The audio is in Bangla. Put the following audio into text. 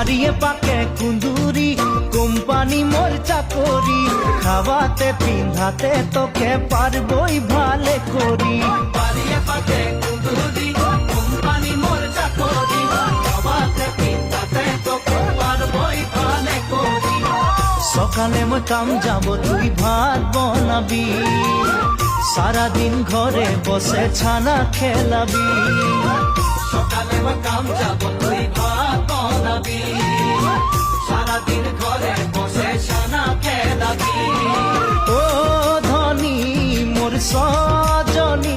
বাড়িয়ে পাকে কুন্দুরি কোম্পানি মোর চাকরি খাওয়াতে পিন্ধাতে তোকে পারবই ভালে করি বাড়িয়ে পাকে কুন্দুরি কোম্পানি মোর চাকরি খাওয়াতে পিন্ধাতে তোকে পারবই ভালে করি সকালে মই কাম যাব তুই ভাত বনাবি সারাদিন ঘরে বসে ছানা খেলাবি সকালে মই কাম যাব তুই ভাত বনাবি সারাদিন ঘরে বসে ছানা খেলাবি ও ধনী মোর সদ